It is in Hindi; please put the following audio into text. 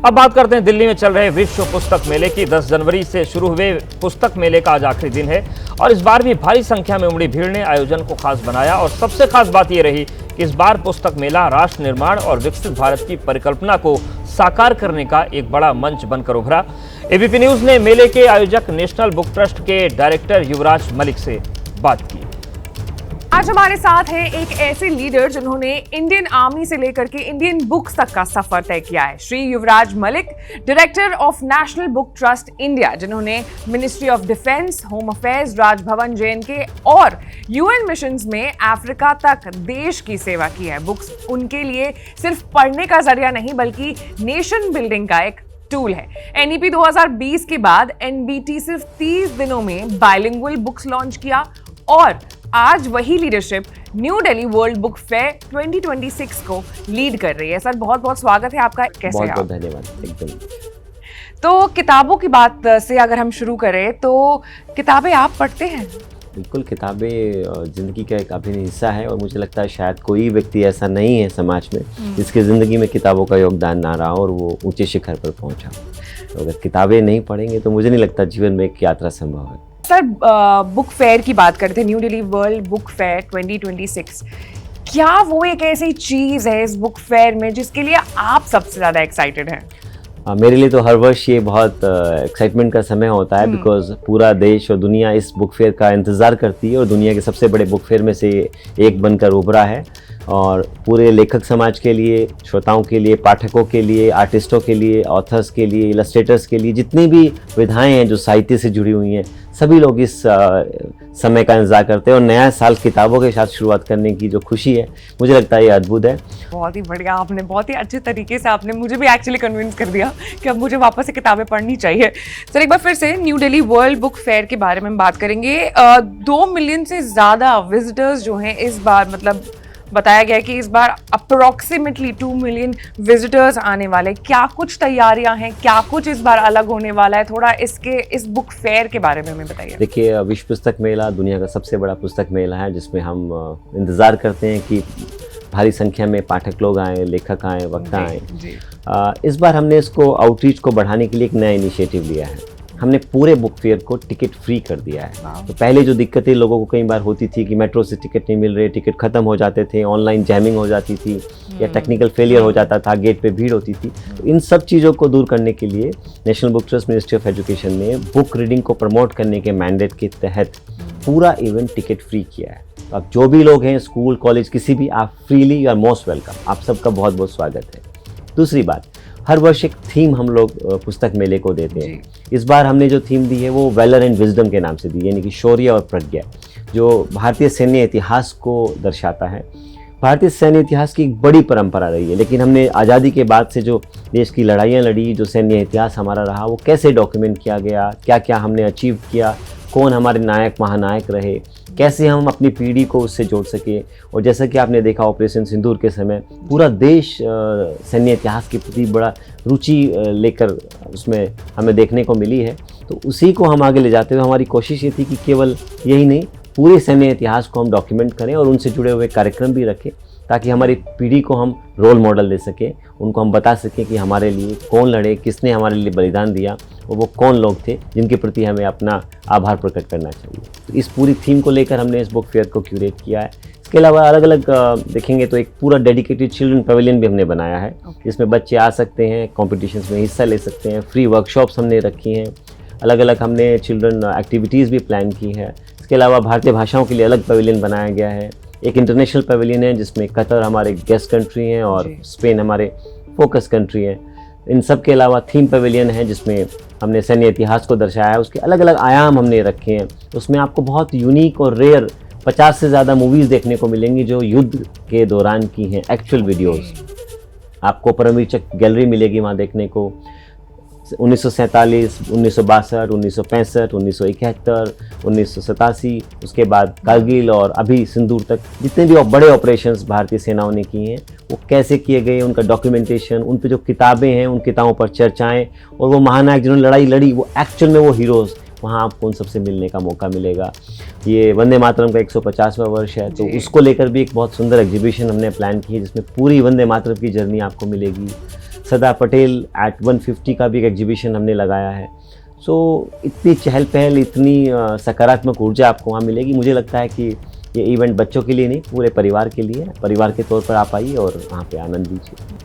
अब बात करते हैं दिल्ली में चल रहे विश्व पुस्तक मेले की। 10 जनवरी से शुरू हुए पुस्तक मेले का आज आखिरी दिन है और इस बार भी भारी संख्या में उमड़ी भीड़ ने आयोजन को खास बनाया। और सबसे खास बात यह रही कि इस बार पुस्तक मेला राष्ट्र निर्माण और विकसित भारत की परिकल्पना को साकार करने का एक बड़ा मंच बनकर उभरा। एबीपी न्यूज ने मेले के आयोजक नेशनल बुक ट्रस्ट के डायरेक्टर युवराज मलिक से बात की। आज हमारे साथ है एक ऐसे लीडर जिन्होंने इंडियन आर्मी से लेकर के इंडियन बुक्स तक का सफर तय किया है। Shri Yuvraj Malik, director of National Book Trust India, जिन्होंने Ministry of Defence, Home Affairs, Raj Bhavan JNK और UN मिशंस में अफ्रीका तक देश की सेवा की है। बुक्स उनके लिए सिर्फ पढ़ने का जरिया नहीं बल्कि नेशन बिल्डिंग का एक टूल है। NEP 2020 के बाद NBT सिर्फ 30 दिनों में बाइलिंगुअल बुक्स लॉन्च किया और आज वही leadership new Delhi world book fair 2026 को लीड कर रही है। सर, बहुत बहुत स्वागत है आपका। कैसे बहुत आप? बहुत धन्यवाद। एकदम। तो किताबों की बात से अगर हम शुरू करें तो किताबें आप पढ़ते हैं? बिल्कुल, किताबें ज़िंदगी का एक अभिन्न हिस्सा है और मुझे लगता है शायद कोई व्यक्ति ऐसा नहीं है समाज में जिसकी ज़िंदगी में किताबों का योगदान ना रहा और वो ऊंचे शिखर पर पहुंचा। तो अगर किताबें नहीं पढ़ेंगे तो मुझे नहीं लगता जीवन में एक यात्रा संभव है। सर, बुक फेयर की बात करते हैं, new Delhi world book fair 2026। क्या वो एक ऐसी चीज़ है इस बुक फेयर में जिसके लिए आप सबसे ज़्यादा एक्साइटेड हैं? मेरे लिए तो हर वर्ष ये बहुत एक्साइटमेंट का समय होता है बिकॉज पूरा देश और दुनिया इस बुक फेयर का इंतज़ार करती है और दुनिया के सबसे बड़े बुक फेयर में से एक बनकर उभरा है। और पूरे लेखक समाज के लिए, श्रोताओं के लिए, पाठकों के लिए, आर्टिस्टों के लिए, ऑथर्स के लिए, इलस्ट्रेटर्स के लिए, जितनी भी विधाएं हैं जो साहित्य से जुड़ी हुई हैं, सभी लोग इस समय का इंतजार करते हैं और नया साल किताबों के साथ शुरुआत करने की जो खुशी है, मुझे लगता है ये अद्भुत है। बहुत ही बढ़िया, आपने बहुत ही अच्छे तरीके से आपने मुझे भी एक्चुअली कन्विंस कर दिया कि अब मुझे वापस से किताबें पढ़नी चाहिए। सर, एक बार फिर से new Delhi world book fair के बारे में बात करेंगे। 2 मिलियन से ज़्यादा विजिटर्स जो हैं इस बार, मतलब बताया गया है कि इस बार अप्रोक्सीमेटली 2 मिलियन विजिटर्स आने वाले। क्या कुछ तैयारियां हैं, क्या कुछ इस बार अलग होने वाला है? थोड़ा इस बुक फेयर के बारे में हमें बताइए। देखिए, विश्व पुस्तक मेला दुनिया का सबसे बड़ा पुस्तक मेला है जिसमें हम इंतज़ार करते हैं कि भारी संख्या में पाठक लोग आएँ, लेखक आएँ, वक्ता आएँ। इस बार हमने इसको आउटरीच को बढ़ाने के लिए एक नया इनिशिएटिव लिया है। हमने पूरे बुक फेयर को टिकट फ्री कर दिया है। तो पहले जो दिक्कतें लोगों को कई बार होती थी कि मेट्रो से टिकट नहीं मिल रहे, टिकट खत्म हो जाते थे, ऑनलाइन जैमिंग हो जाती थी या टेक्निकल फेलियर हो जाता था, गेट पे भीड़ होती थी, तो इन सब चीज़ों को दूर करने के लिए national Book trust, ministry of education ने बुक रीडिंग को प्रमोट करने के मैंडेट के तहत पूरा इवेंट टिकट फ्री किया है। तो अब जो भी लोग हैं, स्कूल, कॉलेज, किसी भी, आप freely, you are most welcome. आप सबका बहुत बहुत स्वागत है। दूसरी बात, हर वर्ष एक थीम हम लोग पुस्तक मेले को देते हैं। इस बार हमने जो थीम दी है वो वैलर एंड विजडम के नाम से दी, यानी कि शौर्य और प्रज्ञा, जो भारतीय सैन्य इतिहास को दर्शाता है। भारतीय सैन्य इतिहास की एक बड़ी परंपरा रही है, लेकिन हमने आज़ादी के बाद से जो देश की लड़ाइयाँ लड़ी, जो सैन्य इतिहास हमारा रहा, वो कैसे डॉक्यूमेंट किया गया, क्या क्या हमने अचीव किया, कौन हमारे नायक महानायक रहे, कैसे हम अपनी पीढ़ी को उससे जोड़ सके। और जैसा कि आपने देखा ऑपरेशन सिंदूर के समय पूरा देश सैन्य इतिहास के प्रति बड़ा रुचि लेकर उसमें हमें देखने को मिली है। तो उसी को हम आगे ले जाते हुए हमारी कोशिश ये थी कि केवल यही नहीं, पूरे सैन्य इतिहास को हम डॉक्यूमेंट करें और उनसे जुड़े हुए कार्यक्रम भी रखें ताकि हमारी पीढ़ी को हम रोल मॉडल दे सकें, उनको हम बता सकें कि हमारे लिए कौन लड़े, किसने हमारे लिए बलिदान दिया और वो कौन लोग थे जिनके प्रति हमें अपना आभार प्रकट करना चाहिए। तो इस पूरी थीम को लेकर हमने इस बुक फेयर को क्यूरेट किया है। इसके अलावा अलग अलग देखेंगे तो एक पूरा डेडिकेटेड चिल्ड्रन पवेलियन भी हमने बनाया है, जिसमें बच्चे आ सकते हैं, कॉम्पिटिशन्स में हिस्सा ले सकते हैं, फ्री वर्कशॉप्स हमने रखी हैं, अलग अलग हमने चिल्ड्रन एक्टिविटीज़ भी प्लान की है। इसके अलावा भारतीय भाषाओं के लिए अलग पवेलियन बनाया गया है। एक इंटरनेशनल पवेलियन है जिसमें कतर हमारे गेस्ट कंट्री हैं और स्पेन हमारे फोकस कंट्री हैं। इन सब के अलावा थीम पवेलियन है जिसमें हमने सैन्य इतिहास को दर्शाया है। उसके अलग अलग आयाम हमने रखे हैं। उसमें आपको बहुत यूनिक और रेयर 50 से ज़्यादा मूवीज़ देखने को मिलेंगी जो युद्ध के दौरान की हैं, एक्चुअल वीडियोज़। आपको परमवीर चक्र गैलरी मिलेगी वहाँ देखने को। 1947, 1962, 1965, 1971, 1987, उसके बाद कारगिल और अभी सिंदूर तक जितने भी बड़े ऑपरेशंस भारतीय सेनाओं ने किए हैं वो कैसे किए गए, उनका डॉक्यूमेंटेशन, उन पे जो किताबें हैं उन किताबों पर चर्चाएं, और वो महानायक जिन्होंने लड़ाई लड़ी वो एक्चुअल में वो हीरोज़, वहाँ आपको उन सबसे मिलने का मौका मिलेगा। ये वंदे मातरम का 150वां वर्ष है, तो उसको लेकर भी एक बहुत सुंदर एग्जीबिशन हमने प्लान की है जिसमें पूरी वंदे मातरम की जर्नी आपको मिलेगी। सरदार पटेल एट 150 का भी एक एग्जीबिशन हमने लगाया है। सो इतनी चहल पहल, इतनी सकारात्मक ऊर्जा आपको वहाँ मिलेगी। मुझे लगता है कि ये इवेंट बच्चों के लिए नहीं, पूरे परिवार के लिए, परिवार के तौर पर आप आइए और वहाँ पे आनंद लीजिए।